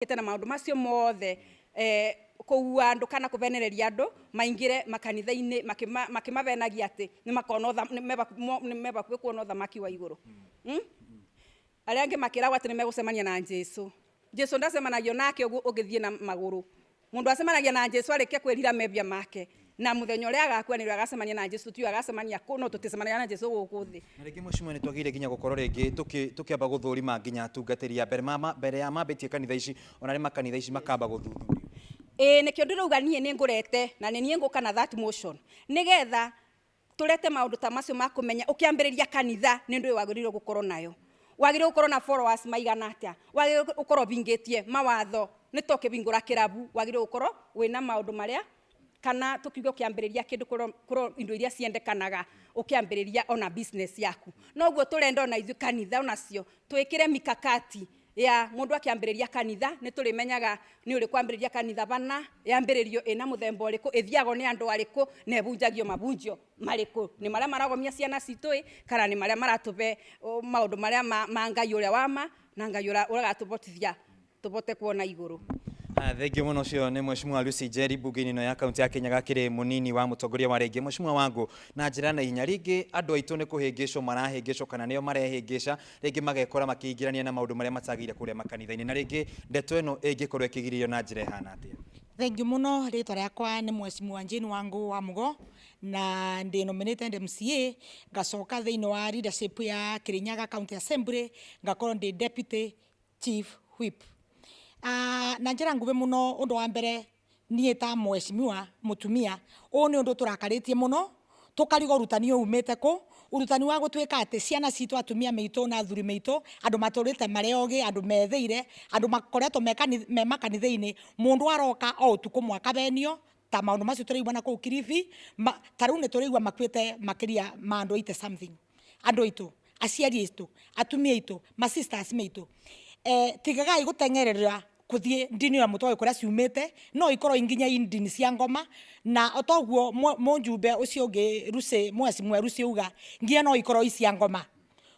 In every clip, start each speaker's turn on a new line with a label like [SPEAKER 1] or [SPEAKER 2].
[SPEAKER 1] Tena maundu macio mothe kuua andu kana kuvenereria andu maingire makanitha-ini makimavenagia ati ni makona ni mebakuwe kuona uthamaki wa iguru. Aria angi makiragwo ati ni megucemania na Jesu. Jesu ndacemanagio nake ugithie na maguru. Mundu acemanagia na Jesu arikia kwirira mebia make. Na muthenya uria agakua ni agacemania na Jesu tu agacemania kuno tuticemania na Jesu guku thi.
[SPEAKER 2] Na ringi mheshimiwa ni twagire ginya gukorwo ringi tukiamba guthurima ginya atungatiri mbere ya mambetie kanitha ici ona ni makanitha ici makamba guthuthurio.
[SPEAKER 1] Nikio ndirauga nie ni ngurete na ni nie nguka na that motion nigetha turete maundu ta macio makumenya ukiambiriria kanitha ni ndu wagiriro gukorwo nayo. Wagiriro gukorwo na followers maigana atia. Wagiriro gukorwo vingitie mawatho ni toke vingura kirabu. Wagiriro gukorwo wina maundu maria kana tukiuga ukiambiriria kindu kuro indo iria ciendekanaga ukiambiriria ona business yaku. Noguo turenda ona ithu kanitha onacio twikire mikakati ya mundu akiambiriria kanitha ni turimenyaga ni uri kwambiriria kanitha bana yambiririo ina muthemba uriku ithiago ni andu ariku na ebunjagio mabunjio mariku ni maria maragomia ciana citui kana ni maria maratuve maundu maria ma Ngai uria wama na Ngai uria ugatubotithia tubote kuona iguru.
[SPEAKER 2] Thengi muno cio ni mheshimiwa Lucy Njeri bunge-ini no ya kaunti ya Kirinyaga kiri munini wa mutongoria wa ringi. Mheshimiwa wangu na njira na inya ringi andu aitu ni kuhingisho marahingisho kana nio marehingisha ringi magekora makingirania na maundu maria matagire kuria makanitha-ini na ringi ndeto ino ingikorwo ikigirio na njira ihana atia.
[SPEAKER 3] Thengi muno ritwa riakwa ni mheshimiwa Njeni wangu wa Mugo na ndi nominated MCA ngacoka thiini wa leadership ya Kirinyaga County Assembly ngakorwo ndi deputy chief whip. Na njira nguve muno undu wa mbere nie ta mheshimiwa mutumia o ni undu turakaritie muno tukarigo rutani umete ku urutani wa gutwika ati ciana citu atumia meito na athuri meito andu maturite mariogi andu metheire andu makoretwo me makanitha-ini mundu aroka o utuku mwaka benio ta maundu macio turaigua na ku Kilifi taru ni turaigua makwite makiria ma andu 80 something andu itu aciari itu atumia itu ma sisters meitu tigagai gutengerera kuthie ndini ya mutoe kuria ciumete no ikorwo inginya indini cia ngoma na otoguo monjumbe ucio ungi Rusi mheshimiwa Rusi uga ngia no ikorwo cia ngoma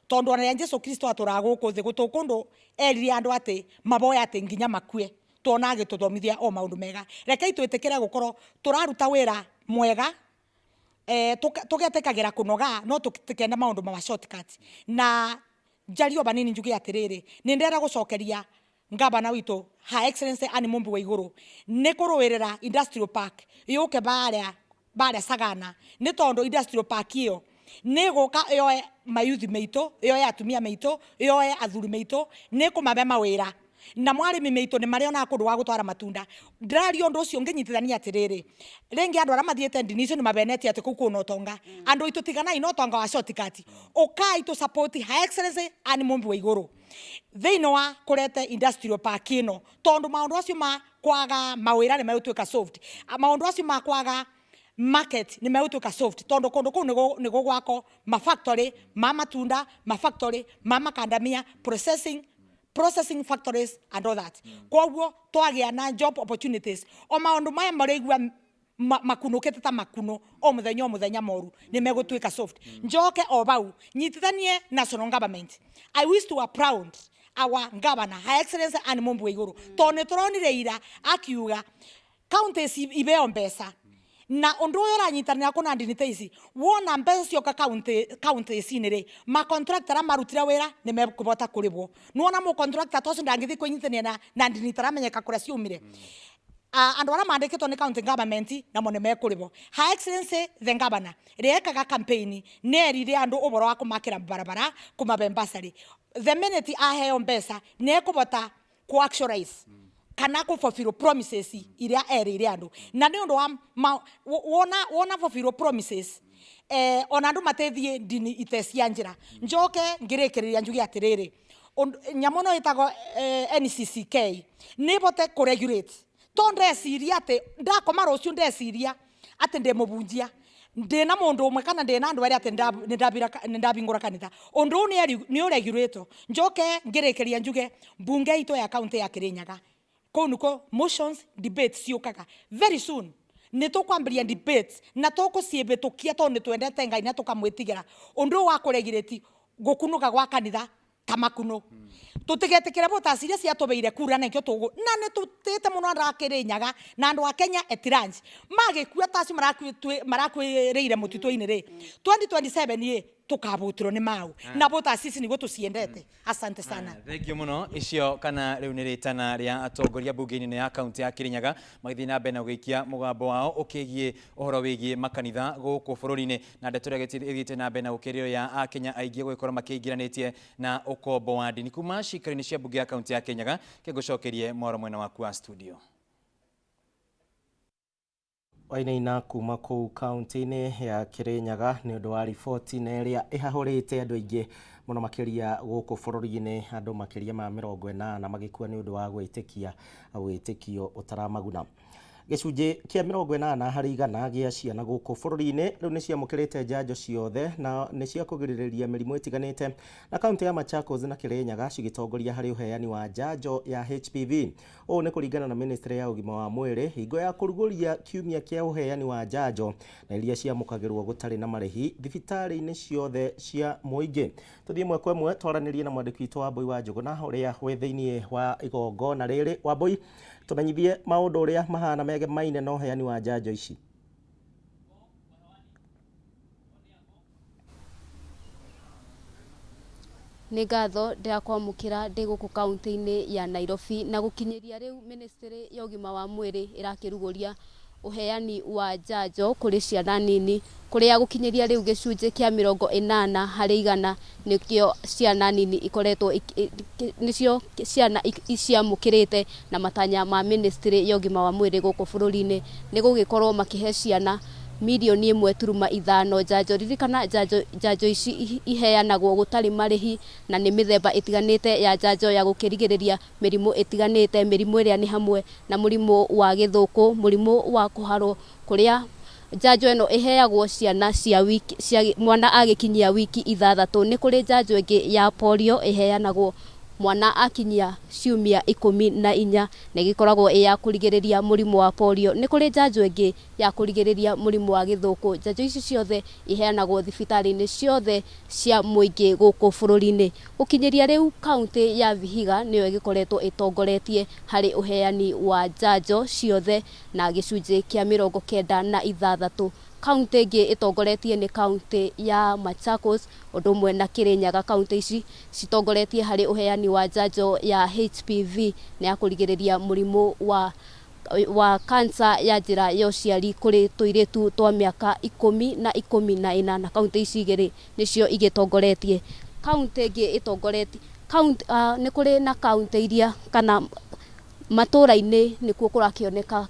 [SPEAKER 3] tondu ona Jesu Kristo aturaga guku thi gutukundu erire andu ati maboya ati nginya makue tona agituthomithia o maundu mega rekei twitikire gukorwo turaruta wira mwega tugetekagira kunoga no tukenda maundu ma shortcut na njario banini njugi atiriri ni ndera gucokeria ngabana witu Her Excellency Anne Mumbi wa iguru ni kuruwirira industrial park yuke baria Sagana ni tondu industrial park iyo ni guka yoe mayuthi meito yoe atumia meito yoe athuri meito ni kumabe mawira na mwarimi meito ni mariona kundu wa gutwara matunda ndirario ndu ucio nginyitithania atiriri ringi andu ara mathiete ndini icio ni mabeneti ati kuku no tonga andu itu tigana ino tonga wa shortcut ukai to support Her Excellency Anne Mumbi wa iguru thiini wa kurete industrial park ino tondu maundu acio ma kwaga mawira ni megutwika soft maundu acio ma kwaga market ni megutwika soft tondu kundu kuu nigo gwako ma factory ma matunda ma factory ma makandamia processing factories and all that. Kwa twagia na job opportunities o maundu maya mareigua makunukete ta makuno o muthenya moru ni megutwika soft njoke o bau nyitithanie national government. I wish to applaud our governor Her Excellency Anne Mumbi wa iguru tondu turonire ira akiuga counties ibeo mbesa na undu uyu uranyitanira kuna ndini ta ici wona mbeca cioka counties inire ma contractor marutira wira ni mekubota kuribwo nuona mu contractor tocio ndangithi kunyitania na ndini taramenyeka kuria ciumire andu ara mandikitwo ni county government na mo ni mekuribwo. Her Excellency the governor riekaga campaign nerire andu uboro wa kumakira barabara kumabe mbasari the minute aheo mbeca ni ekubota ku actualize kana ku fulfill promises iria erire andu na ni undu wona fulfill promises ona andu matethie ndini itecia njira njoke ngirikiria njugi atiriri nyamono itago NCCK ni bote ku regulate tonde siria ate ndakoma rucio ndesiria ate ndemubunjia ndina mundu umwe kana ndina andu ari ate ndabingura kanitha undu ni uregulator njoke ngirikiria njuge bunge ito ya county ya Kirinyaga kunuko motions debates ciukaga very soon ni tukwambiria debates na tukuciibitukia tondu twendete Ngai na tukamwitigira undu wa kuregulate gukunuka gwa kanitha kamakuno tutigetikira voters iria ciatubeire kura nekio tugu na ni tutite muno andakire nyaga na andu a Kenya etiranji magikua taci marakwiriire mutitũ-inĩ ri 2027 ye tukavutirwo ni mau na voters ici niguo tuciendete. Asante sana.
[SPEAKER 2] Thank you muno. Icio kana riu ni ritana ria atongoria bunge-ini ya kaunti ya Kirinyaga magithii na mbere na guikia mugambo wao ukigie uhoro wigie makanitha guku bururi-ini na ndeto ria githiite na mbere na gukirio ya akenya aingi guikorwo makiingiranitie na ukombo wa ndini kuma cikaro-ini cia bunge ya kaunti ya Kirinyaga kigucokerie mwaro mwena waku wa studio.
[SPEAKER 4] Wainaina kuma kuu kaunti-ini ya Kirinyaga ni undu wa riboti na iria ihahurite andu aingi muno makiria guku bururi-ini andu makiria ma 40 na magikua ni undu wa gwitikia witikio utaramaguna. Gicunji kia 80 harĩ igana gia ciana guku bururi-ini riu ni ciamukirite njanjo ciothe na ni cia kugiririria mirimu itiganite na kaunti ya Machakos na Kirinyaga cigitongoria harĩ uheani wa njanjo ya HPV. O ni kuringana na ministry ya ugima wa mwiri hingo ya kuruguria kiumia kia uheani wa njanjo na iria ciamukagirwo gutari na marihi thibitari-ini ciothe cia muingi. Tuthie mwe kwa mwe twaranirie na mwandiki witũ Wambui wa Njuguna uria we thiini wa igongona riri. Wambui, tumenyithie maundu uria mahana megemaine na uheani wa njanjo ici.
[SPEAKER 5] Nĩ ngatho ndakwamũkĩra ndĩ gũkũ kaunti-inĩ ya Nairobi na gũkinyĩria rĩu ministry ya ũgima wa mwĩrĩ ĩrakĩrugũria uheani wa njanjo kũrĩ ciana nini kũrĩa gũkinyĩria rĩu gĩcunjĩ kĩa 80 harĩ igana nĩkĩo ciana nini ikoretwo nĩcio ciana ciamũkĩrĩte na matanya ma ministry ya ũgima wa mwĩrĩ gũkũ bũrũri-inĩ nĩ gũgĩkorwo makĩhe ciana milioni 1.5 njanjo. Ririkana njanjo ici iheanagwo gutari marihi na ni mithemba itiganite ya njanjo ya gukirigiriria mirimu itiganite. Mirimu iria ni hamwe na murimu wa githuku, murimu wa kuharo, kuria njanjo eno iheagwo ciana cia mwana agikinyia wiki 6. Ni kuri njanjo ingi ya polio iheanagwo mwana akinyia ciumia 14 na gikoragwo ya kurigiriria murimu wa polio. Ni kuri njanjo ingi ya kurigiriria murimu wa githuku. Njanjo ici ciothe iheanagwo thibitari-ini ciothe cia muingi guku bururi-ini. Ukinyiria riu kaunti ya Vihiga niyo igikoretwo itongoretie hari uheani wa njanjo ciothe na gicunji kia 96. Kaunti ingi itongoretie ni kaunti ya Machakos undu mwe na Kirinyaga. Kaunti ici citongoretie hari uheani wa njanjo ya HPV na ya kurigiriria murimu wa kansa ya njira ya uciari kuri tuiritu twa miaka 10 na 14 na kaunti ici igiri nicio igitongoretie. Kaunti ingi itongoretie ni kuri na kaunti iria kana Matuura-ini nikuo kurakioneka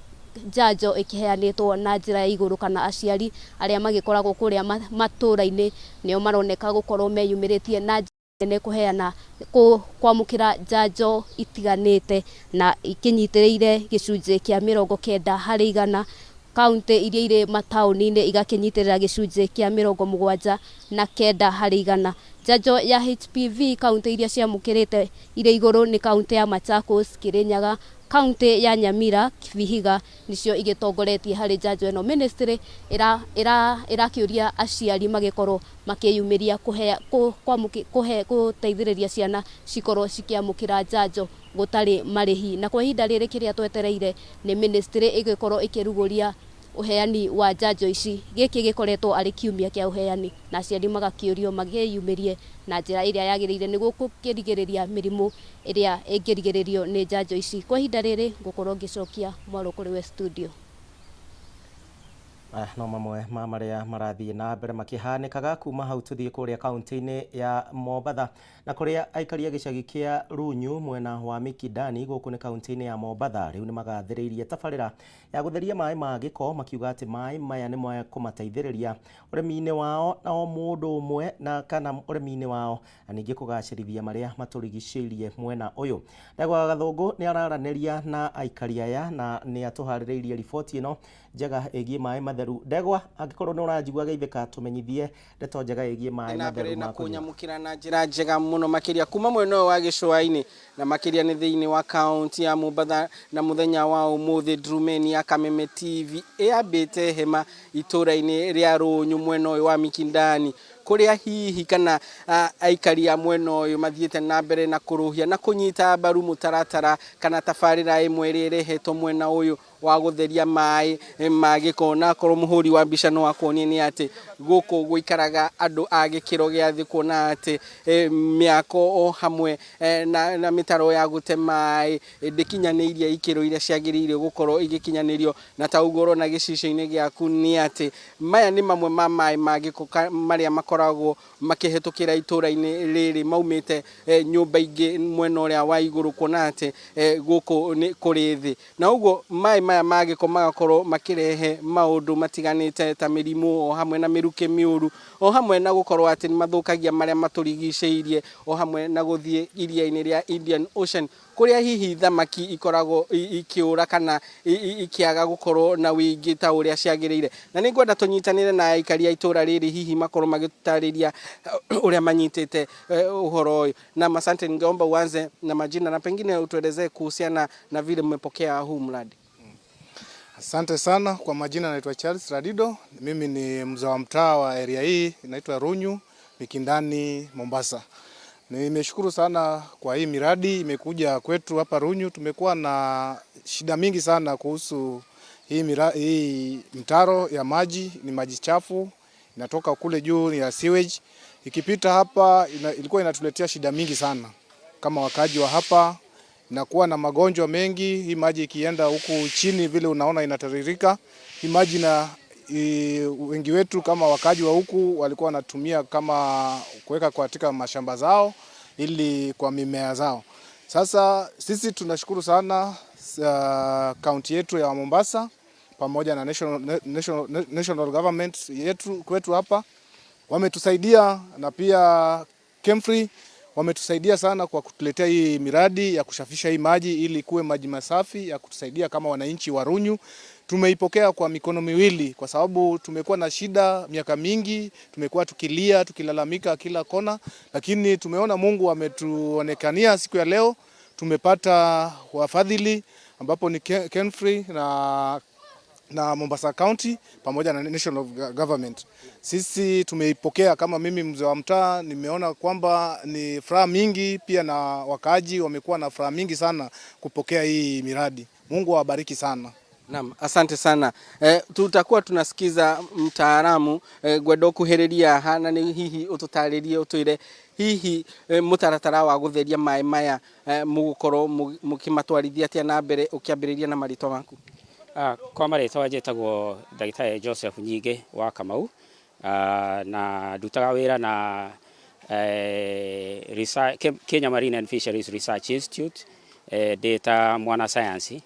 [SPEAKER 5] njanjo ikiheanitwo na njira ya iguru kana aciari aria magikoragwo kuria Matuura-ini nio maroneka gukorwo meyumiritie na ne kuheana kwamukira njanjo itiganite na ikinyitiriire gicunji kia 90 harĩ igana. Kaunti iria ire matauni-ini igakinyitirira gicunji kia 79 harĩ igana. Njanjo ya HPV kaunti iria ciamukirite ire iguru ni kaunti ya Machakos, Kirinyaga, kaunti ya Nyamira, Vihiga nicio igitongoretie hari njanjo eno. Ministry irakiuria aciari magikorwo makiyumiria guteithiriria ciana cikorwo cikiamukira njanjo gutari marihi. Na kwa ihinda riri kiria twetereire ni ministry igikorwo ikiruguria uheani wa njanjo ici. Giki gikoretwo ari kiumia kia uheani na aciari magakiurio magiyumirie na njira iria yagiriire niguo kukirigiriria mirimu iria ingirigiririo ni njanjo ici. Kwa ihinda riri ngukorwo ngicokia mwaro kuri we studio.
[SPEAKER 4] No mamwe ma maria marathie na mbere makihanikaga kuma hau tuthie kuria kaunti-ini ya Mombatha na kuria aikaria gicagi kia Runyu mwena wa Mikindani guku ni kaunti-ini ya Mombatha riu ni magathiriirie tabarira ya gutheria mai ma giko makiuga ati mai maya ni mwe kumateithiriria urimi-ini wao na o mundu umwe na kana urimi-ini wao aningi kugacirithia maria maturigicirie mwena uyu. Ndegwa Gathungu ni araraniria na aikaria aya na ni atuhaririirie riboti ino njega egie mai matheru. Ndegwa angikorwo ni urajigua geithika tumenyithie ndeto njega egie mai matheru
[SPEAKER 6] na kunyamukira na njira njega muno makiria kuma mwena wa gicua-ini na makiria ni thiini wa kaunti ya Mombatha na muthenya wa umuthi Ndurumeni ya Kameme TV yambite hema itura-ini ria Runyu mwena wa Mikindani kuria hihi kana aikari a mwena uyu mathiete na mbere na kuruhia na kunyita mbaru mutaratara kana tabarira imwe iri irehetwo mwena uyu wa gutheria mai magiko na korwo muhuri wa mbica no akonie ni ati guku guikaraga andu a gikiro gia thi kuona ati miako o hamwe na mitaro ya gute mai ndikinyaniria ikiro iria ciagiriire gukorwo igikinyanirio na taugoro na gicicio-ini giaku ni ati maya ni mamwe ma mai magiko maria makoragwo makihetukira itura-ini riri maumite nyumba ingi mwena uria wa iguru kuona ati guku ni kuri thi na uguo mai maya magiko magakorwo makirehe maundu matiganite ta mirimu o hamwe na miruke miuru o hamwe na gukorwo ati ni mathukagia maria maturigiceirie o hamwe na guthie iria-ini ria Indian Ocean kuria hihi thamaki ikoragwo ikiura kana ikiaga gukorwo na wingi ta uria ciagiriire na ni ngwenda tunyitanire na aikari a itura riri hihi makorwo magitariria uria manyitite uhoro uyu na asante. Ningeomba uanze na majina na pengine utuelezee kuhusiana na vile mmepokea huu mradi.
[SPEAKER 7] Asante sana. Kwa majina naitwa Charles Radido. Mimi ni mzee wa mtaa wa area hii inaitwa Runyu, Mikindani, Mombasa. Nimeshukuru sana kwa hii miradi imekuja kwetu hapa Runyu. Tumekuwa na shida mingi sana kuhusu hii mtaro ya maji, ni maji chafu inatoka kule juu ya sewage. Ikipita hapa ilikuwa inatuletea shida mingi sana. Kama wakaji wa hapa inakuwa na magonjwa mengi. Hii maji ikienda huku chini vile unaona inataririka. Hii maji na wengi wetu kama wakaji wa huku walikuwa wanatumia kama kuweka katika mashamba zao ili kwa mimea zao. Sasa sisi tunashukuru sana kaunti yetu ya Mombasa pamoja na national government yetu kwetu hapa wametusaidia, na pia Kemfree wametusaidia sana kwa kutuletea hii miradi ya kushafisha hii maji ili kuwe maji masafi ya kutusaidia kama wananchi wa Runyu. Tumeipokea kwa mikono miwili kwa sababu tumekuwa na shida miaka mingi, tumekuwa tukilia, tukilalamika kila kona, lakini tumeona Mungu ametuonekania siku ya leo. Tumepata wafadhili ambapo ni Kemfree na Mombasa County pamoja na national government. Sisi tumeipokea kama mimi mzee wa mtaa, nimeona kwamba ni furaha mingi, pia na wakaaji wamekuwa na furaha mingi sana kupokea hii miradi. Mungu awabariki sana.
[SPEAKER 6] Naam, asante sana. Tutakuwa tunasikiza mtaalamu gwenda kuhereria hana ni hihi ututaririe utwire hihi mutaratara wa gutheria mai maya mugukorwo mukimatwarithia atia na mbere ukiambiriria na marito maku.
[SPEAKER 8] Kwa marĩtwa njĩtagwo Ndagĩtarĩ Joseph Nyingĩ wa Kamau, na ndutaga wĩra na Kenya Marine and Fisheries Research Institute ndĩta mwana science.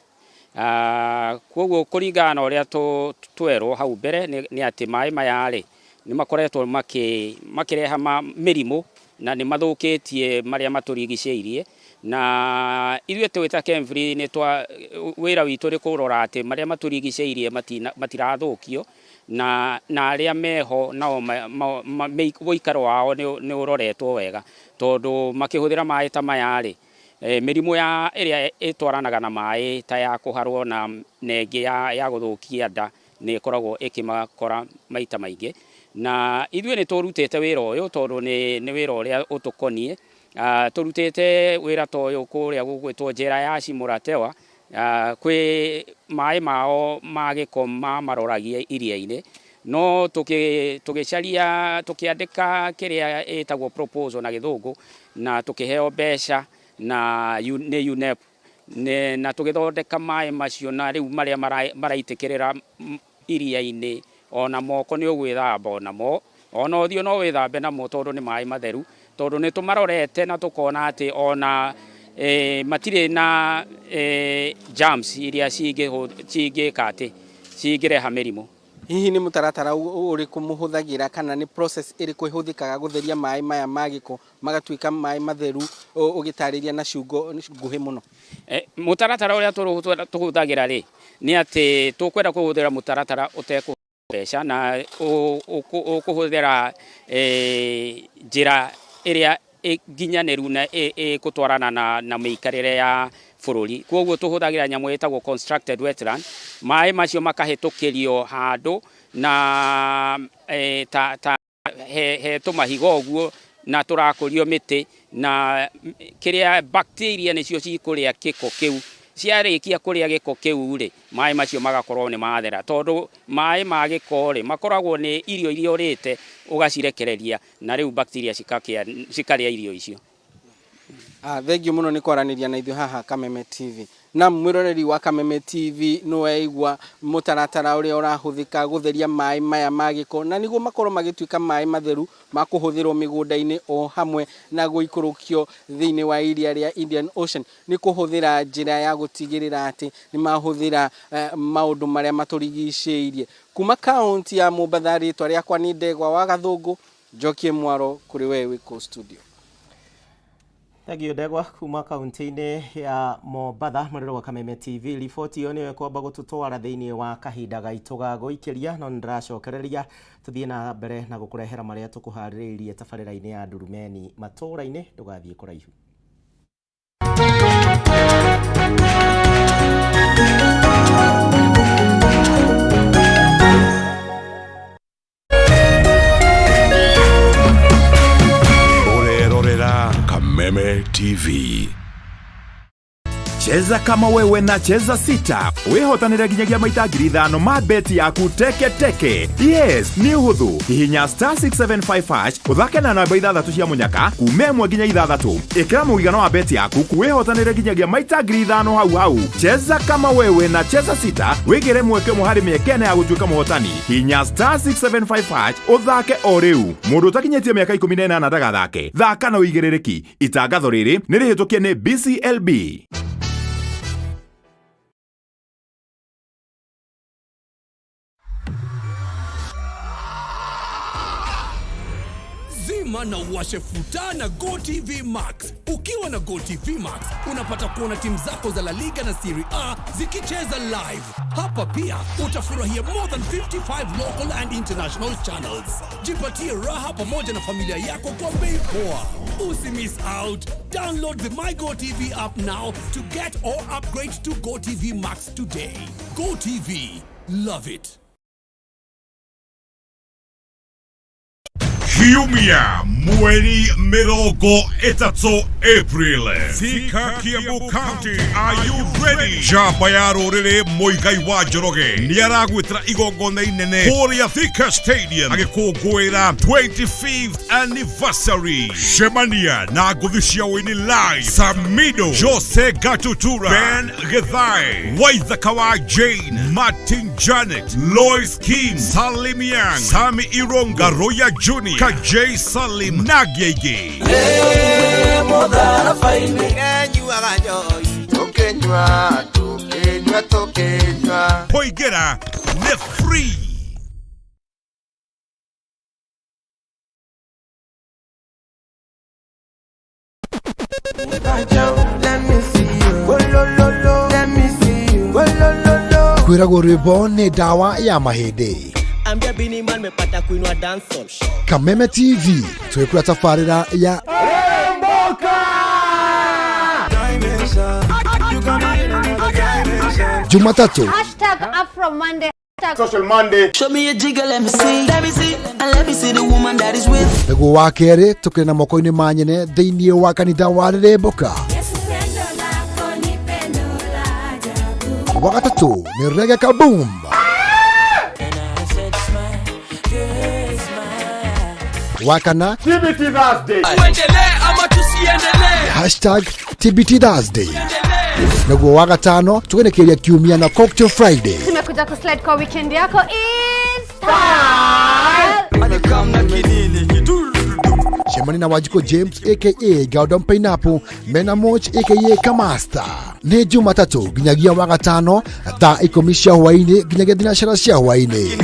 [SPEAKER 8] Koguo kũringana na ũrĩa twerwo hau mbere nĩ atĩ maĩ maya rĩ nĩ makoretwo makĩreha mĩrimũ na nĩ mathũkĩtie marĩa matũrigicĩirie, na ithuĩ twĩta Kemfree nĩ wĩra witũ nĩ kũrora atĩ marĩa matũrigicĩirie matirathũkio na arĩa meho nao ũikaro wao nĩ ũroretwo wega, tondũ makĩhũthĩra maĩ ta maya rĩ mĩrimũ ĩrĩa ĩtwaranaga na maĩ ta ya kũharwo na ĩngĩ ya gũthũkia nda nĩ ĩkoragwo ĩkĩmakora maita maingĩ, na ithuĩ nĩ tũrutĩte wĩra ũyũ tondũ nĩ wĩra ũrĩa ũtũkoniĩ. Turutite wira ta uyu kuria gugwitwo njera ya Simuratewa kwi mai mao magiko maroragia iria-ini, no tugicaria tukiandika kiria etagwo proposal na githungu na tukiheo mbeca na ni UNEP na tugithondeka mai macio na riu maria maraitikirira iria-ini ona moko ni ugwithamba onamo ona uthio no withambe namo tondu ni mai matheru, tondu ni tumarorete na tukona ati ona matire na germs iria cingĩka atĩ cingĩreha mĩrimũ.
[SPEAKER 6] Hihi ni mutaratara uriku muhuthagira kana ni process iriku ihuthikaga gutheria mai maya magiko magatuika mai matheru ugitariria na ciugo nguhi muno?
[SPEAKER 8] Mutaratara uria tuhuthagira ri ni ati tukwenda kuhuthira mutaratara utekubesha na ukuhuthira njira iria nginyaniru na gutwarana na miikarire ya bururi. Koguo tuhuthagira nyamu etagwo constructed wetland, mai macio makahitukirio handu na ta he tumahiga uguo na turakurio miti na kiria bacteria nicio cikuria kiko kiu ciarikia kuria giko kiu ri mai macio magakorwo ni mathera tondu mai ma giko ri makoragwo ni irio iria urite ugacirekereria na riu bacteria cikaria irio icio.
[SPEAKER 6] Thengiũ mũno nĩ kwaraniria na ithuĩ haha Kameme TV. Na mwĩroreri wa Kameme TV no waigua mũtaratara ũrĩa ũrahũthĩka gũtheria maĩ maya ma gĩko na nĩguo makorwo magĩtuĩka maĩ matheru ma kũhũthĩrwo mĩgũnda-inĩ o hamwe na gũikũrũkio thĩinĩ wa iria rĩa Indian Ocean. Nĩ kũhũthĩra njĩra ya gũtigĩrĩra atĩ nĩ mahũthĩra maũndũ marĩa matũrigicĩirie. Kuma kaunti ya Mombatha, rĩtwa rĩakwa nĩ Ndegwa wa Gathũngũ, Njokie Mwaro kũrĩ we wĩkũ studio.
[SPEAKER 4] Thank you Ndegwa kuma kaunti-inĩ ya Mombatha. Mũrĩro wa Kameme TV, riboti ĩyo nĩyo kwamba gũtũtwara thĩinĩ wa kahinda gaitũ ga gũikĩria, no nĩndĩracokereria tũthiĩ na mbere na gũkũrehera marĩa tũkũharĩrĩirie tabarĩra-inĩ ya Ndurumeni Matuura-ini, ndũgathiĩ kũraihu.
[SPEAKER 9] Kameme TV.
[SPEAKER 10] Cheza kama wewe na cheza sita. Wehotanire nginyagia maita 5,000 ma beti yaku teke teke. Yes, ni uhuthu. Hihinya *675# uthake na namba 6 cia munyaka kume 1 nginya 6. Ikira muigano wa beti yaku kuwehotanire nginyagia maita 5,000 hau. Cheza kama wewe na cheza sita. Wigire mweke muhari miekene ya gutuika muhotani. Hihinya *675# uthake o riu. Mundu utakinyetie miaka 18 ndagathake. Thaka na uigirereki. Itangatho riri ni rihitukie ni BCLB.
[SPEAKER 9] Na uwashe futa na Go TV Max. Ukiwa na Go TV Max, unapata kuona timu zako za La Liga na Serie A zikicheza live. Hapa pia utafurahia more than 55 local and international channels. Jipatie raha pamoja na familia yako kwa bei poa. Usimiss out. Download the My Go TV app now to get or upgrade to Go TV Max today. Go TV. Love it.
[SPEAKER 11] Kiumia mweri 30 April. Thika Kiambu County, are you ready? Jamba ya rũrĩrĩ Mũigai wa Njoroge nĩ aragwĩtĩra igongona inene kũrĩa Thika Stadium agĩkũngũĩra 25th anniversary. Cemania na ngũthi cia ũini live: Samido, Jose Gatutura, Ben Githai, Waithaka wa Jane, Martin Janet, Lois Kim, Salim Yang, Sami Ironga, Roya Juni, Kajay Salim, Nagyege. Poigera ne free.
[SPEAKER 12] Kwĩragwo rwĩmbo nĩ ndawa ya mahĩndĩ. Kameme TV twĩkũra tabarĩra ya Jumatatu
[SPEAKER 13] #AfroMonday
[SPEAKER 12] Social Monday.
[SPEAKER 13] Show me a jiggle, let me see and let me see the woman that is with.
[SPEAKER 12] Nĩguo wa kerĩ tũkĩrĩ na moko-inĩ ma nyene thĩinĩ wa kanitha wa Rĩrĩmbũka. Wa gatatũ nĩ Reggae Kaboom. Wakana TBT Thursday. #TBT Thursday. Naguo wa gatano tugenekeria kiumia na Cocktail Friday.
[SPEAKER 13] Tumekuja kuslide kwa weekend yako in style.
[SPEAKER 12] Shemani na Wajiko James aka Gordon Pineapple, Mena Moch aka Kamasta. Ni Jumatatu ginyagia wa gatano thaa 10 cia hwaini ginyagia thinacara cia hwaini.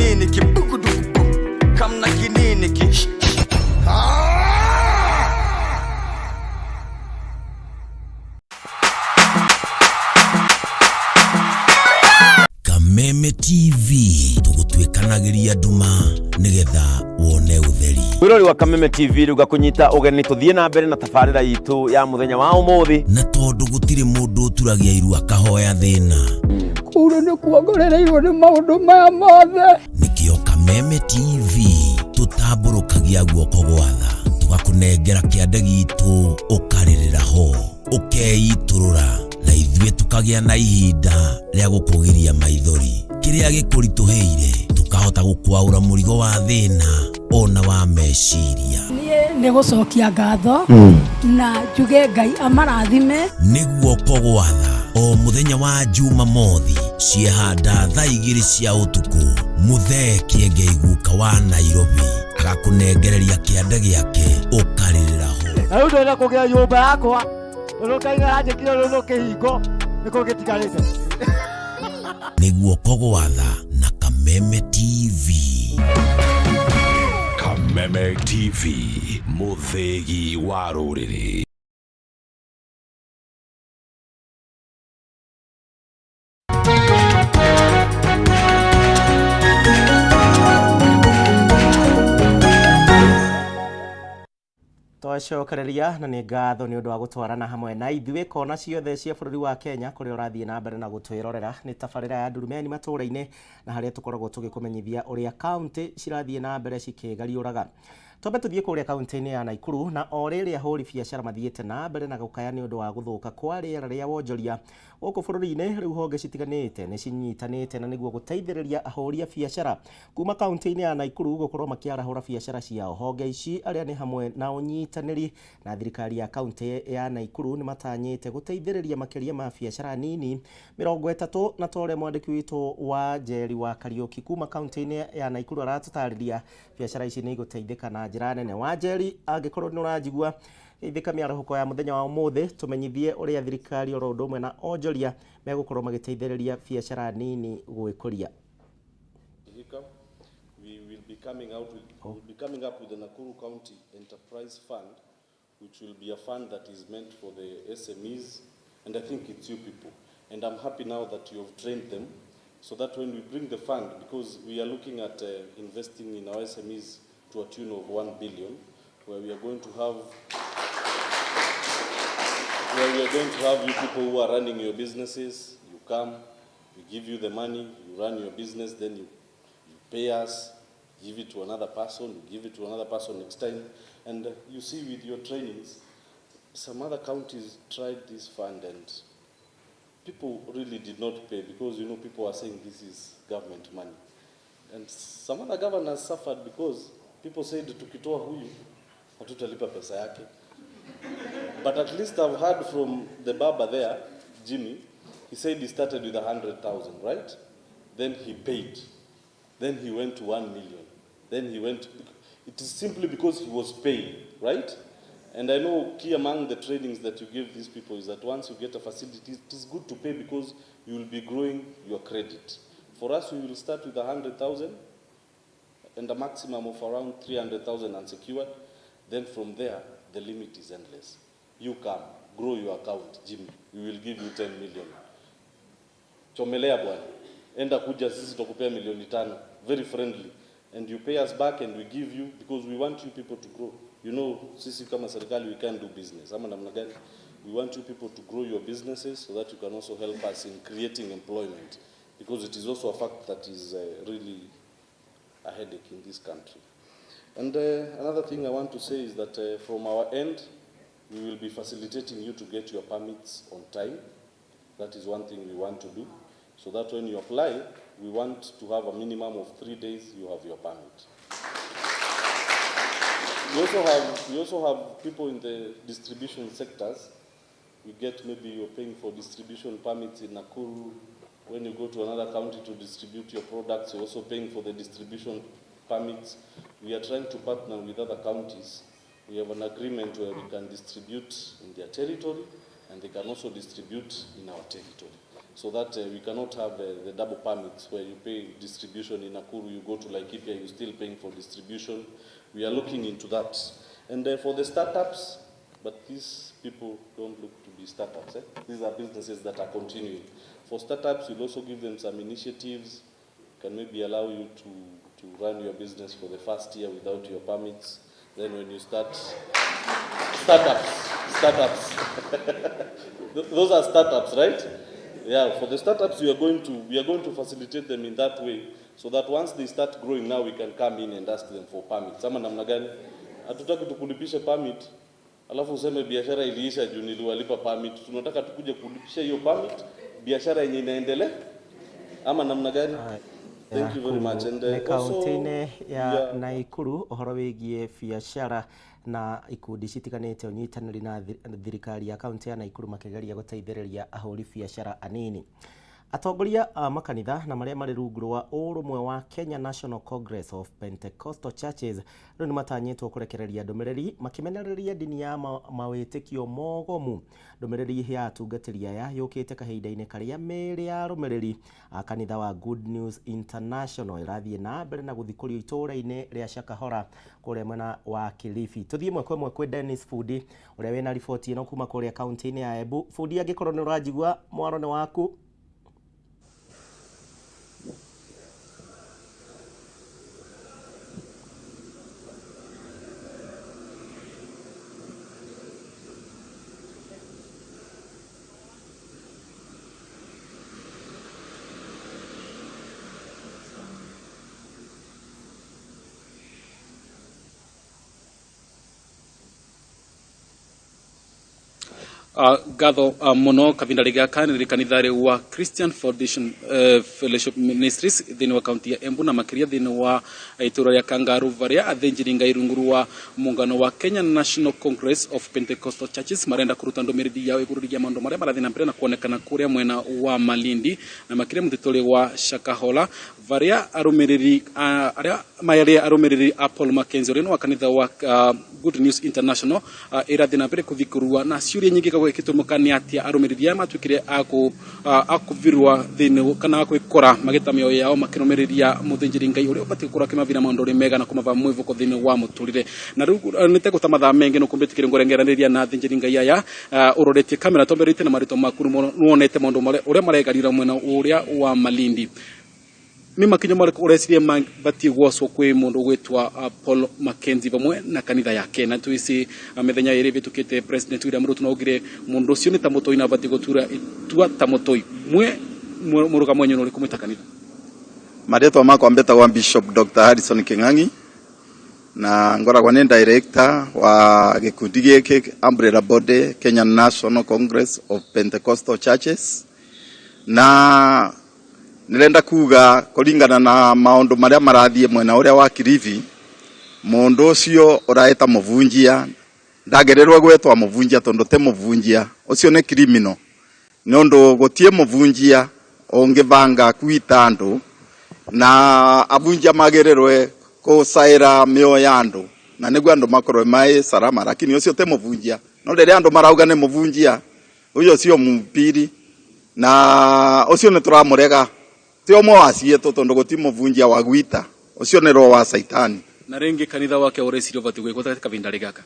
[SPEAKER 9] Kameme TV tugutwikanagiria nduma nigetha wone utheri.
[SPEAKER 14] Mwirori wa Kameme TV ruga kunyita ugeni tuthie na mbere na tabarira itu ya muthenya wa umuthi
[SPEAKER 9] na tondu gutire mundu turagia iru akahoya thina
[SPEAKER 15] kuru ni kuongorereirwo ni maundu maya mothe
[SPEAKER 9] nikio Kameme TV tutamburukagia
[SPEAKER 15] tũgakũigithia guoko gwa tha tũgakũnengera kĩande gitũ ũkarĩrĩra ho ũkeitũrũra na ithuĩ tũkagĩa na ihinda rĩa gũkũgiria maithori kĩrĩa gĩkũritũhĩire tũkahota gũkwaũra mũrigo wa thĩna ona wa meciria
[SPEAKER 16] nĩ gũcokia ngatho na njuge Ngai amarathime
[SPEAKER 15] nĩ guoko gwa tha o mũthenya wa Jumamothi ciehanda thaa 2 cia ũtukũ Muthee Kiengei guka wa Nairobi agakũnengereria kĩande gĩake ũkarĩrĩra ho
[SPEAKER 17] na ũndũ ĩna kũgĩa nyũmba yakwa ũrũkaiga anjĩkire rũrũ kĩhingo nĩkũ gĩtigarĩte
[SPEAKER 15] nĩ guoko gwa tha na Kameme TV.
[SPEAKER 11] Kameme TV, mũthĩgi wa rũrĩrĩ.
[SPEAKER 4] Twacokereria na nĩ ngatho nĩ ũndũ wa gũtwarana hamwe na ithuĩ kona ciothe cia bũrũri wa Kenya kũrĩa ũrathiĩ na mbere na gũtwĩrorera nĩ tabarĩra ya Ndurumeni Matuura-ini na harĩa tũkoragwo tũgĩkũmenyithia ũrĩa kaunti cirathiĩ na mbere cikĩgariũraga. Twambe tũthiĩ kũrĩa kaunti-inĩ ya Naikuru na o rĩrĩa ahũri biacara mathiĩte na mbere na gũkaya nĩ ũndũ wa gũthũka kwa rĩera rĩa wonjoria gũkũ bũrũri-inĩ, rĩu honge citiganĩte nĩ cinyitanĩte na nĩguo gũteithĩrĩria ahũri a biacara kuma kaunti-inĩ ya Naikuru gũkorwo makĩarahũra biacara ciao. Honge ici arĩa nĩ hamwe na ũnyitanĩri na thirikari ya kaunti ya Naikuru nĩ matanyĩte gũteithĩrĩria makĩria ma biacara nini 30, na tore mwandĩki witũ wa Njeri wa Kariũki kuma kaunti-inĩ ya Naikuru aratũtarĩria biacara ici nĩ igũteithĩka na njĩra nene. Wa Njeri, angĩkorwo nĩ ũranjigua ithika mĩarahũko ya mũthenya wa ũmũthĩ tũmenyithie ũrĩa thirikari oro ũndũ ũmwe na onjoria megũkorwo magĩteithĩrĩria biacara nini gwĩkũria.
[SPEAKER 18] We will be coming up with the Nakuru County Enterprise Fund, which will be a fund that is meant for the SMEs, and I think it's you people. And I'm happy now that you have trained them, so that when we bring the fund, because we are looking at investing in our SMEs to a tune of 1 billion, where we are going to have you people who are running your businesses. You come, we give you the money, you run your business, then you pay us, give it to another person, you give it to another person next time. And you see with your trainings, some other counties tried this fund and people really did not pay because, you know, people are saying this is government money. And some other governors suffered because people said tukitoa huyu hatutalipa pesa yake. But at least I've heard from the barber there, Jimmy, he said he started with 100,000, right? Then he paid. Then he went to 1 million. Then he went, it is simply because he was paying, right? And I know key among the trainings that you give these people is that once you get a facility, it is good to pay because you will be growing your credit. For us, we will start with 100,000 and a maximum of around 300,000 unsecured. Then from there, the limit is endless. You come, grow your account, Jimmy. We will give you 10 million. Chomelea bwana. Enda kuja sisi tukupea 5 million. Very friendly. And you pay us back and we give you because we want you people to grow. You know, sisi kama serikali we can do business. Ama namna gani? We want you people to grow your businesses so that you can also help us in creating employment. Because it is also a fact that is really a headache in this country. And another thing I want to say is that from our end, we will be facilitating you to get your permits on time. That is one thing we want to do. So that when you apply, we want to have a minimum of 3 days you have your permit. We also have people in the distribution sectors. We get maybe you're paying for distribution permits in Nakuru. When you go to another county to distribute your products, you're also paying for the distribution permits. We are trying to partner with other counties. We have an agreement where we can distribute in their territory and they can also distribute in our territory. So that we cannot have the double permits where you pay distribution in Nakuru, you go to Laikipia, you're still paying for distribution. We are looking into that. And for the startups, but these people don't look to be startups. These are businesses that are continuing. For startups, we'll also give them some initiatives, can maybe allow you to run your business for the first year without your permits. Then when you start, startups. Those are startups, right? Yeah, for the startups we are going to facilitate them in that way so that once they start growing now we can come in and ask them for permits. Ama namna gani? Hatutaki tukulipishe permit alafu useme biashara iliisha juu niliwalipa permit. Tunataka tukuje kulipisha hiyo permit biashara yenye inaendelea. Ama namna gani? Thank you very much. And
[SPEAKER 4] kaunti-inĩ ya Naikuru ũhoro wĩgiĩ biacara na ikundi citiganĩte ũnyitanĩri na thirikari ya kaunti ya Naikuru makĩgeria gũteithĩrĩria ahũri biacara anini. Atongoria a makanitha na marĩa marĩ rungu rwa ũrũmwe wa Kenya National Congress of Pentecostal Churches rĩu nĩ matanyĩtwo kũrekereria ndũmĩrĩri makĩmenereria ndini ya mawĩtĩkio mogomu. Ndũmĩrĩri ya atungatĩri aya yũkĩte kahinda-inĩ karĩa mĩĩrĩ ya arũmĩrĩri a kanitha wa Good News International ĩrathiĩ na mbere na gũthikũrio itũũra-inĩ rĩa Shakahora kũrĩa mwena wa Kilifi. Tũthiĩ ĩmwe kwa ĩmwe kwĩ Dennis Fudi ũrĩa wĩna riboti ĩno kuma kũrĩa kaunti-inĩ ya Embu. Fudi, angĩkorwo nĩ ũranjigua mwaro nĩ waku.
[SPEAKER 19] Gatho muno kavinda gaka ni kanitha wa Christian Foundation Fellowship Ministries thini wa kaunti ya Embu na makiria thini wa itura ya Kangaru varia athenjiri ngai runguru wa muungano wa Kenya National Congress of Pentecostal Churches marenda kuruta ndomeridi yao igururia maundu maria marathina mbere na kuonekana kuria mwena wa Malindi na makiria mutitole wa Shakahola varia arumiriri aria arumiriri Paul Mackenzie rino wa kanitha wa Good News International irathina mbere kuthikurua na ciuria nyingi gĩtũmũkania atia arũmĩrĩri aya matuĩkire akuvirwa thĩinĩ kana gwĩkora magĩtamio yao makĩrũmĩrĩria mũthĩnjĩri ngai ũrĩa ũbatiĩ gũkorwo akĩmavira maũndũ mega na kũmava mwĩvũko thĩinĩ wa mũtũrĩre na rĩu nĩtegũta mathaa mengĩ nĩkũmbĩtĩkĩre ngũrengeranĩria na athĩnjĩri ngai aya ũroretie kamera tomberĩte na marĩtwa maku nĩwonete maũndũ ũrĩa maregarira mwena ũrĩa wa Malindi. Ni makinya marĩkũ ũreciria mabatiĩ gwacwo kwĩ mũndũ gwĩtwa Paul Mackenzie vamwe na kanitha yake na tuici mĩthenya ĩrĩ vĩtũkĩte President William Ruto naugire mũndũ ũcio nĩ ta mũtoi na abatiĩ gũtura itua ta mũtoi mũrũgamo wenyu ũrĩkũ mwĩta kanitha?
[SPEAKER 20] Marĩtwa makwa mbĩtagwo Bishop Dr. Harrison Kĩng'ang'i na ngoragwo nĩ director wa gĩkundi gĩkĩ umbrella body Kenya National Congress of Pentecostal Churches na nirenda kuga kuringana na maundu maria marathie mwena uria wa Kilifi mundu ucio uraeta muvunjia ndagererwa gwetwa muvunjia tondu te muvunjia ucio ni criminal nondu gutie muvunjia ongivanga kuita andu na avunjia magererwe kusaira mioyo ya andu na niguo andu makorwe mai salama lakini ucio te muvunjia no rĩrĩa andu marauga ni muvunjia ucio cio mupiri na ucio ni turamurega tio mwa wasieto tondu gutimo vunjia wa gwita ucio ni roho wa saitani
[SPEAKER 19] na rengi kanitha wake urecirio bati gwiko katika kavinda gaka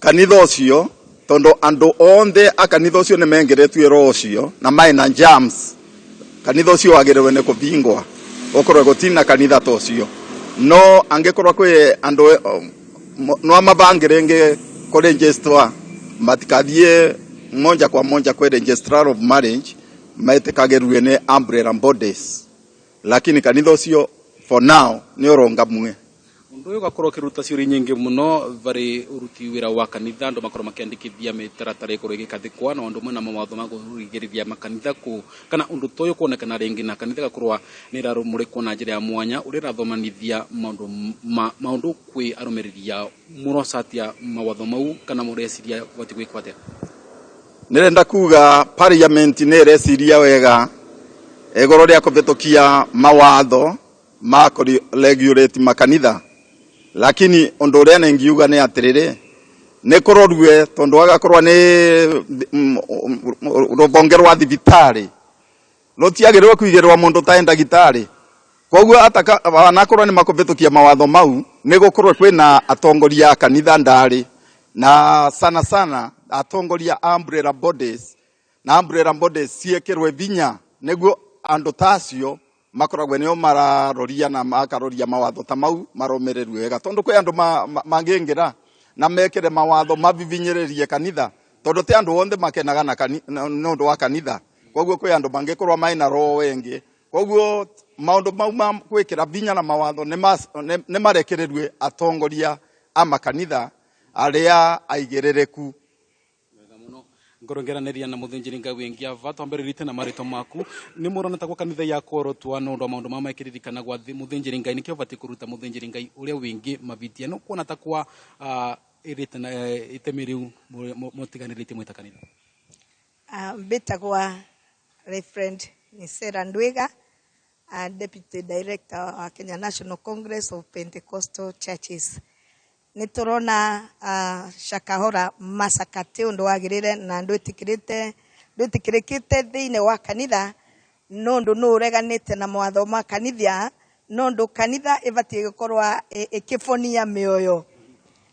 [SPEAKER 20] kanitha ucio tondu andu onthe akanitha ucio ni mengeretwe roho ucio na mai na jams kanitha ucio wagerewe ne kuvingwa okorwe gutina kanitha to ucio no angekorwa kwe andu no amavangirenge ko register matikathie moja kwa moja kwa registrar of marriage maitekagerwe ne umbrella bodies lakini kanitha ucio for now ni uronga mwe
[SPEAKER 19] undu uyu gakorwo kiruta ciuri nyingi muno vari uruti wira wa kanitha andu makorwo makiandikithia mitaratara ikorwo igikathikwa na andu mwena mawatho ma kugirithia makanitha ku kana undu toyo kuonekana ringi na kanitha gakorwa ni rarumurikwo na njira ya mwanya uri rathomanithia maundu kwi arumiriria murosatia mawatho mau kana mureciria bati gwikwa atia?
[SPEAKER 20] Nirenda kuga parliament ne reciria wega egoro ria kuvitukia mawatho ma regulate makanitha lakini undu uria nengiuga ni atiriri ni kurorwe tondu agakorwa ni rubonge rwa thibitari rutiagirwa kuigerwa mundu ta ndagitari koguo ataka anakorwa ni makuvitukia mawatho mau ni gukorwe kwina atongoria kanitha ndari na sana sana atongoria umbrella bodies na umbrella bodies ciekirwe vinya niguo andu tacio makoragwe nio mararoria na makaroria mawatho ta mau maromererwe wega tondu kwe andu mangingira na mekere mawatho mavivinyererie kanitha tondu te andu onthe makenaga na nondu wa kanitha koguo kwi andu mangikorwa mai na roho wengi koguo maundu mau ma gwikira binya na mawatho ni marekererie atongoria a makanitha aria aigirereku
[SPEAKER 19] ngorongeraniria na muthinjiri ngai wingi ava twambirite na marito maku ni murona ta kwa kanitha ya korotwa no ndo maundu mama ikiririkana gwa muthinjiri ngai nikio bati kuruta muthinjiri ngai uria wingi mavitia no kuona ta kwa irite na itemiriu motiganirite mwita kanitha
[SPEAKER 21] mbitagwa Reverend Nisera Ndwiga, Deputy Director wa Kenya National Congress of Pentecostal Churches. Niturona Shakahora masakate undu wagirire na ndwitikirikite thiine wa kanitha nondu no ureganite na mawatho ma kanitha nondu kanitha ibatie gukorwa ikifonia mioyo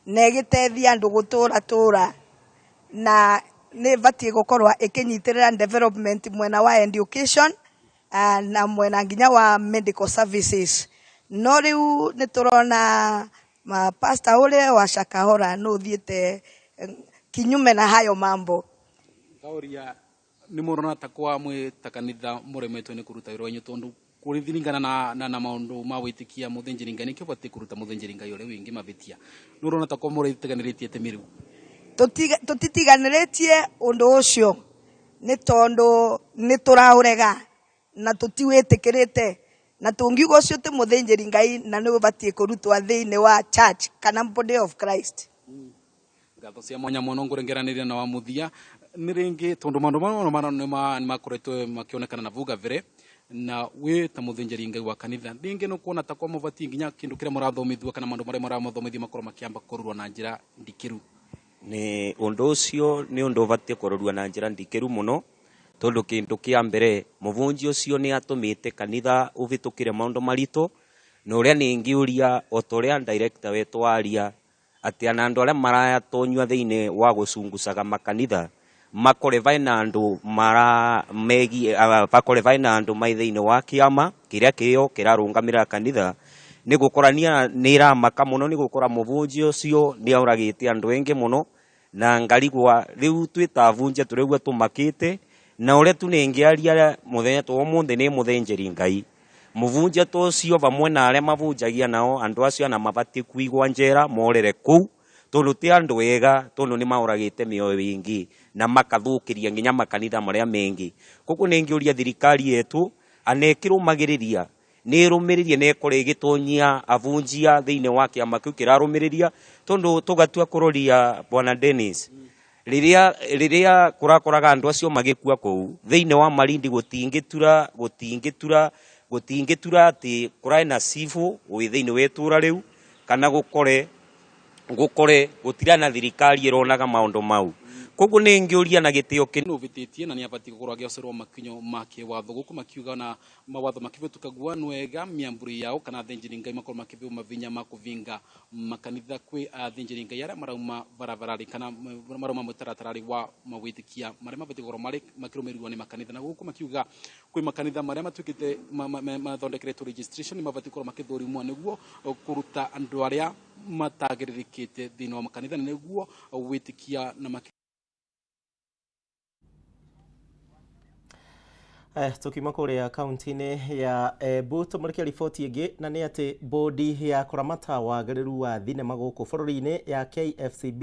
[SPEAKER 21] na igitethia andu gutura na ne batie gukorwa ikinyitirira development mwena wa education na mwena nginya wa medical services no riu niturona pastor ule wa Shakahora no thiete kinyume na hayo mambo
[SPEAKER 19] kauria ni murona ta kwa mwita kanitha muremetwe ni kuruta wira wanyu tondu kurithiringana na maundu ma witikia muthinjiri ngai nikio bati kuruta muthinjiri ngai ule wingi mavitia nurona ta kwa muritiganiritie temiru tutitiganiritie undu ucio ni tondu ni turaurega na tutiwitikirite na tungiuga ucio ti muthinjiri ngai na ni ubatie kurutwa thiini wa church kana body of Christ ngatho cia mwanya muno ngurengeraniria na wa muthia ni ringi tondu maundu mano ni makoretwe makionekana na vuga vire na we ta muthinjiri ngai wa kanitha ringi no kuona ta kwa mubati nginya kindu kire murathomithwa kana maundu maria murathomithia makoro makiamba kururwa na njira ndikiru
[SPEAKER 22] ni undu ucio ni undu ubatie kururwa na njira ndikiru muno tondu kindu kia mbere muvunji ucio ni atumite kanitha uvitukire maundu marito na uria ningiuria otoria director wetu aria ati anandu aria marayatonywa thiini wa gucungucaga makanitha makore vaina andu bakore vaina andu mai thiini wa kiama kiria kio kirarungamira kanitha ni gukorania ni iramaka muno ni gukora muvunji ucio ni auragite andu engi muno na ngarigwa riu twita avunjia turegwa tumakite na uria tunengiaria muthenya to munthe ni muthenjeri ngai muvunjia to ucio vamwe na aria mavunjagia nao andu acio na mabati kuigwa njera morere kuu tondu ti andu wega tondu ni mauragite mioyo wingi na makathukiria nginya makanitha maria mengi koguo ningiuria thirikari yetu anekirumagiriria ni rumiririe ne kore gitonyia avunjia thiini wa kiama kiu kirarumiriria tondu tugatua kuroria bwana Dennis riria kurakoraga andu acio magikua kou thiini wa Malindi gutingitura ati kurai na sifu wi thiini wetura riu kana gukore gutira na thirikari ironaga maundu mau koguo ningiuria na gitio
[SPEAKER 19] kinu vititie na ni abati gukorwo agiocerwo makinyo make watho guku makiuga na mawatho makivetukagua nwega miamburi yao kana thinjiri ngai makorwo makiviu mavinya makuvinga makanitha kwi thinjiri ngai aria marauma barabarari kana marauma mutaratarari wa mawitikia maria mabati gukorwo mari makirumirwa ni makanitha na guku makiuga kwi makanitha maria matukite mathondekeretwo registration ni mabati gukorwo makithurimwa niguo kuruta andu aria matagiririkite thiini wa makanitha niguo witikia na
[SPEAKER 4] tukima kuria kaunti-ini ya Embu tumurikia riboti ingi na ni ati bodi ya kuramata wagiriru wa thinema guku bururi-ini ya KFCB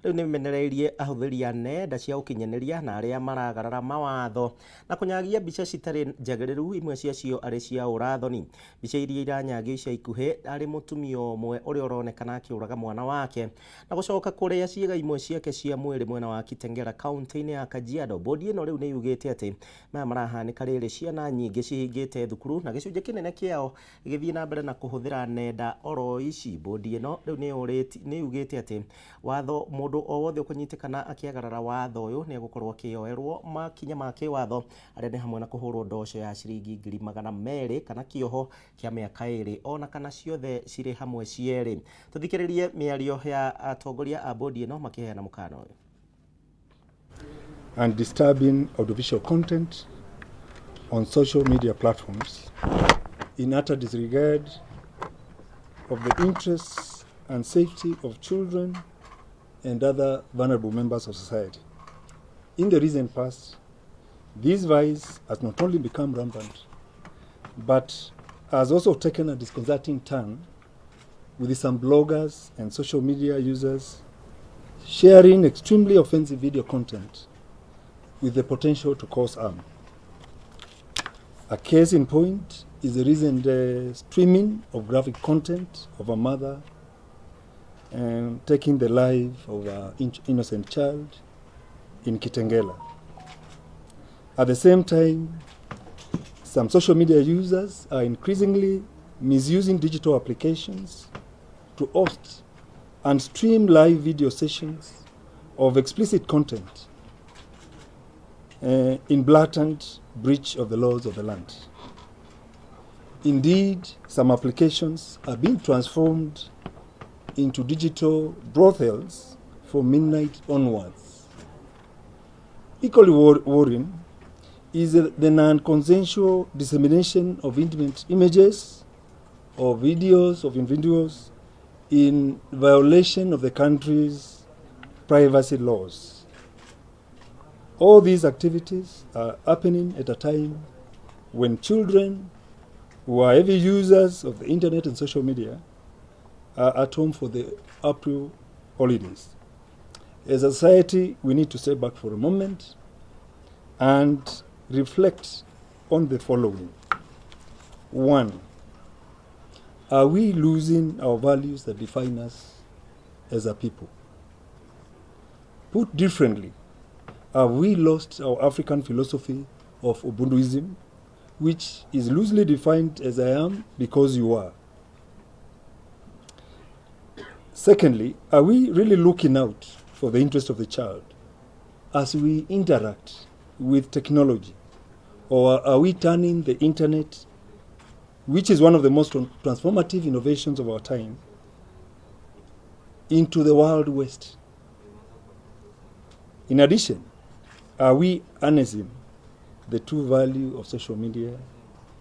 [SPEAKER 4] riu ni menereirie ahuthiri a nenda cia ukinyaniria na aria maragarara mawatho na kunyagia mbica citari njagiriru imwe ciacio ari cia urathoni mbica iria iranyagio ica ikuhe ari mutumia umwe uria uronekana akiuraga mwana wake na gucoka kuria ciiga imwe ciake cia mwiri mwena wa Kitengela kaunti-ini ya Kajiado bodi ino riu ni yugite ati marahanika riri ciana nyingi cihingite thukuru na gicunje kinene kiao githii na mbere na kuhuthira nenda oro ici bodi ino riu ni yugite ati watho mundu o wothe kunyitikana akiagarara watho uyu ni gukorwo kioerwo makinya ma kiwatho aria ni hamwe na kuhurwo ndosho ya ciringi 200,000 kana kioho kia miaka 2 ona kana ciothe ciri hamwe cieri tuthikiririe miario ya atongoria a bodi ino makiheana mukano uyu
[SPEAKER 23] and disturbing audiovisual content on social media platforms in utter disregard of the interests and safety of children and other vulnerable members of society. In the recent past, This vice has not only become rampant, but has also taken a disconcerting turn, with some bloggers and social media users sharing extremely offensive video content with the potential to cause harm. A case in point is the recent streaming of graphic content of a mother taking the life of an innocent child in Kitengela. At the same time, some social media users are increasingly misusing digital applications to host and stream live video sessions of explicit content in blatant breach of the laws of the land. Indeed, some applications are being transformed into digital brothels from midnight onwards. Equally worrying is the non-consensual dissemination of intimate images or videos of individuals in violation of the country's privacy laws. All these activities are happening at a time when children who are heavy users of the internet and social media are at home for the April holidays. As a society, we need to step back for a moment and reflect on the following. 1, are we losing our values that define us as a people? Put differently, have we lost our African philosophy of Ubunduism, which is loosely defined as I am because you are? Secondly, are we really looking out for the interest of the child as we interact with technology? Or are we turning the internet, which is one of the most transformative innovations of our time, into the Wild West? In addition, are we harnessing the true value of social media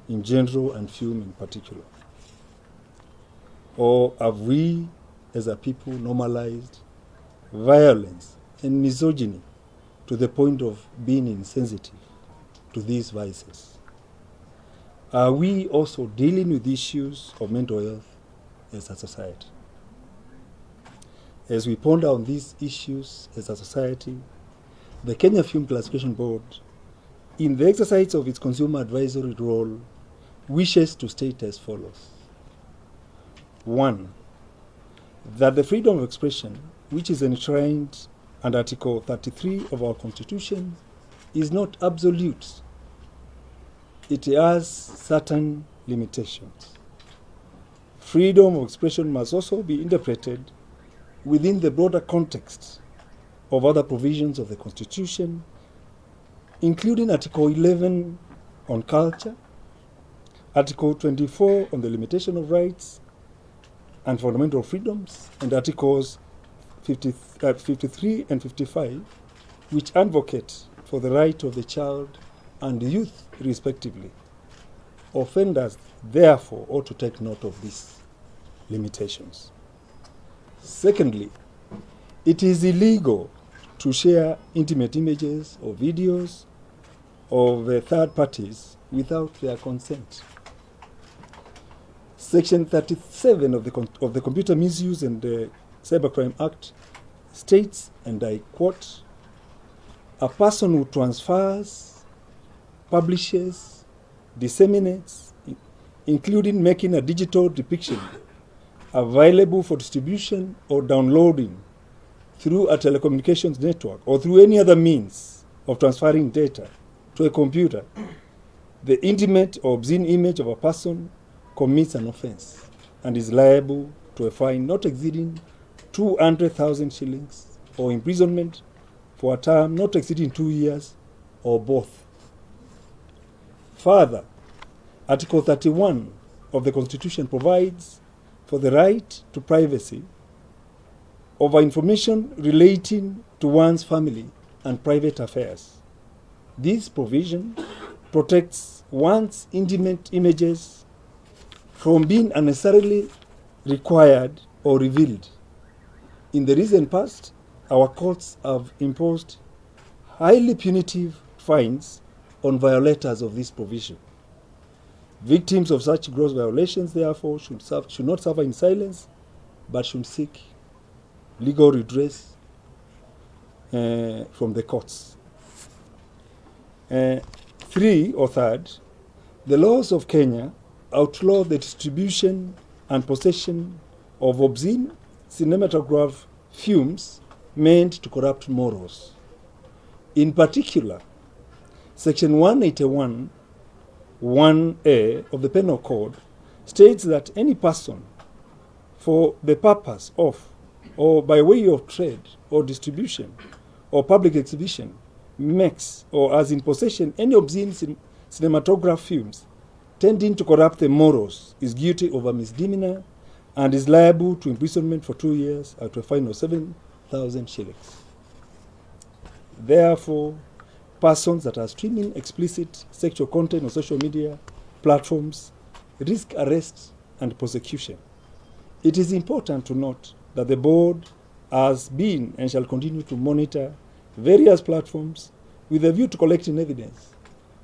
[SPEAKER 23] in general and film in particular? Or have we, as a people, normalized violence and misogyny to the point of being insensitive to these vices? Are we also dealing with issues of mental health as a society? As we ponder on these issues as a society, the Kenya Film Classification Board, in the exercise of its consumer advisory role, wishes to state as follows. 1, that the freedom of expression, which is enshrined under Article 33 of our Constitution, is not absolute. It has certain limitations. Freedom of expression must also be interpreted within the broader context of other provisions of the Constitution, including Article 11 on culture, Article 24 on the limitation of rights and fundamental freedoms, and Articles 53 and 55, which advocate for the right of the child and youth respectively. Offenders, therefore, ought to take note of these limitations. Secondly, it is illegal to share intimate images or videos of third parties without their consent. Section 37 of the Computer Misuse and Cybercrime Act states, and I quote, "A person who transfers, publishes, disseminates, including making a digital depiction available for distribution or downloading through a telecommunications network or through any other means of transferring data to a computer, the intimate or obscene image of a person commits an offense and is liable to a fine not exceeding 200,000 shillings or imprisonment for a term not exceeding 2 years or both." Further, Article 31 of the Constitution provides for the right to privacy over information relating to one's family and private affairs. This provision protects one's intimate images from being unnecessarily required or revealed. In the recent past, our courts have imposed highly punitive fines on violators of this provision. Victims of such gross violations, therefore, should not suffer in silence, but should seek legal redress from the courts. Third, the laws of Kenya outlaw the distribution and possession of obscene cinematograph films meant to corrupt morals. In particular, Section 181 1A of the Penal Code states that any person for the purpose of or by way of trade or distribution or public exhibition makes or has in possession any obscene cinematograph films tending to corrupt the morals is guilty of a misdemeanor and is liable to imprisonment for 2 years at a fine of 7,000 shillings. Therefore, persons that are streaming explicit sexual content on social media platforms risk arrest and prosecution. It is important to note that the board has been and shall continue to monitor various platforms with a view to collecting evidence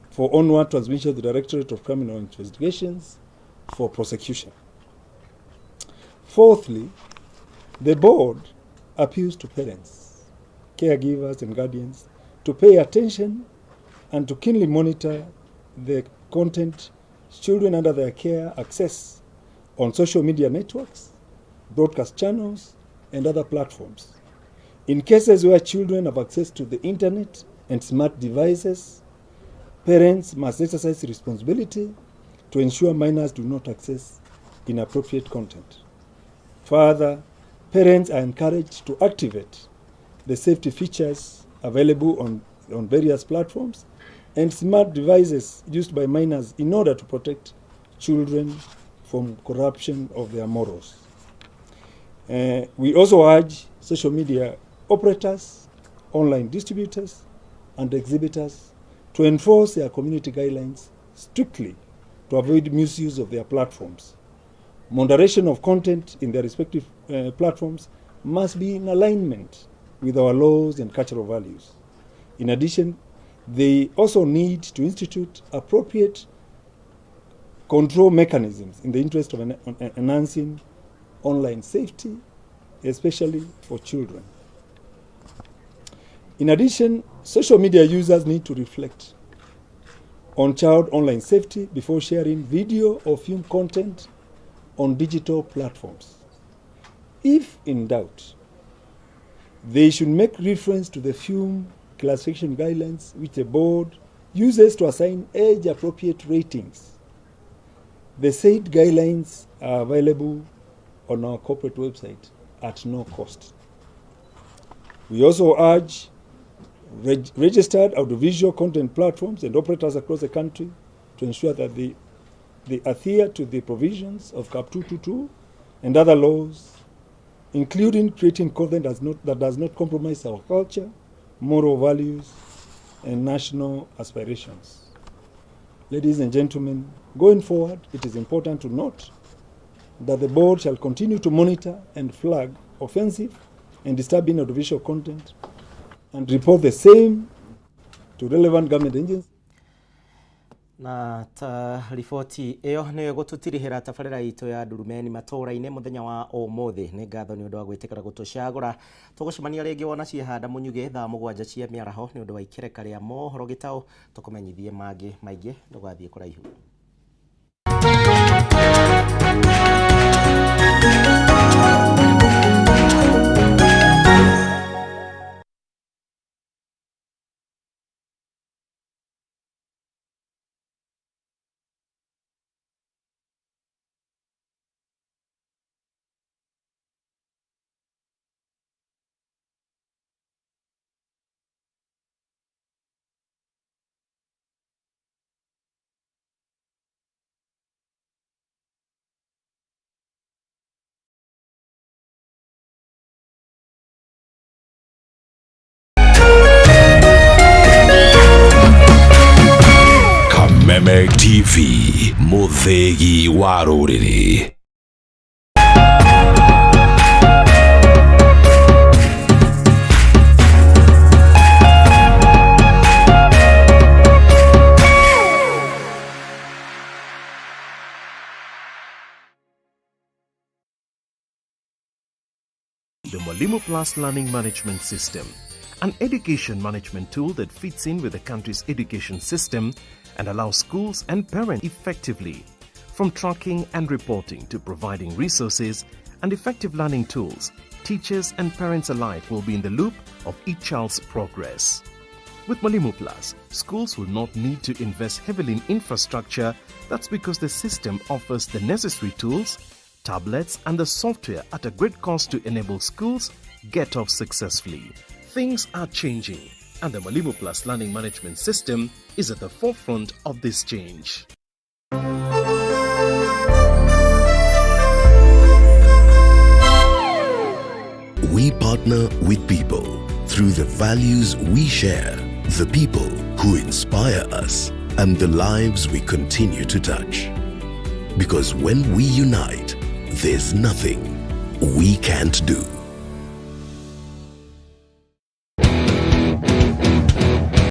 [SPEAKER 23] for onward transmission to the Directorate of Criminal Investigations for prosecution. Fourthly, the board appeals to parents, caregivers, and guardians to pay attention and to keenly monitor the content children under their care access on social media networks, broadcast channels, and other platforms. In cases where children have access to the internet and smart devices, parents must exercise responsibility to ensure minors do not access inappropriate content. Further, parents are encouraged to activate the safety features available on various platforms and smart devices used by minors in order to protect children from corruption of their morals. We also urge social media operators, online distributors, and exhibitors to enforce their community guidelines strictly to avoid misuse of their platforms. Moderation of content in their respective platforms must be in alignment with our laws and cultural values. In addition, they also need to institute appropriate control mechanisms in the interest of enhancing online safety, especially for children. In addition, social media users need to reflect on child online safety before sharing video or film content on digital platforms. If in doubt, they should make reference to the film classification guidelines which the board uses to assign age-appropriate ratings. The said guidelines are available on our corporate website at no cost. We also urge registered audiovisual content platforms and operators across the country to ensure that they adhere to the provisions of CAP 222 and other laws, including creating content that does not compromise our culture, moral values, and national aspirations. Ladies and gentlemen, going forward, it is important to note that the board shall continue to monitor and flag offensive and disturbing audiovisual content and report the same to relevant government agencies.
[SPEAKER 4] Na ta riboti iyo nä gå tå tirihä ra tabarä itå ya Ndurumeni Matuura-ini muthenya wa umuthi. Nä ngatho nä å ndå wa gwä tä kä ra gå tå cagå tå gå cemania rä ngä wona ciehanda må nyugä thaa mũgwanja cia mä araho nä å ndå wa ikereka rä a mohoro gä taå tå kå menyithie mangä maingä ndå gathiä kå raihu.
[SPEAKER 11] Kameme TV, muthegi wa rũrĩrĩ.
[SPEAKER 1] the Mwalimu Plus Learning Management System, an education management tool that fits in with the country's education system and allows schools and parents effectively. From tracking and reporting to providing resources and effective learning tools, teachers and parents alike will be in the loop of each child's progress. With Mwalimu Plus, schools will not need to invest heavily in infrastructure. That's because the system offers the necessary tools, tablets and the software at a great cost to enable schools get off successfully. Things are changing, and the Mwalimu Plus Learning Management System is at the forefront of this change.
[SPEAKER 2] We partner with people through the values we share, the people who inspire us, and the lives we continue to touch. Because when we unite, there's nothing we can't do.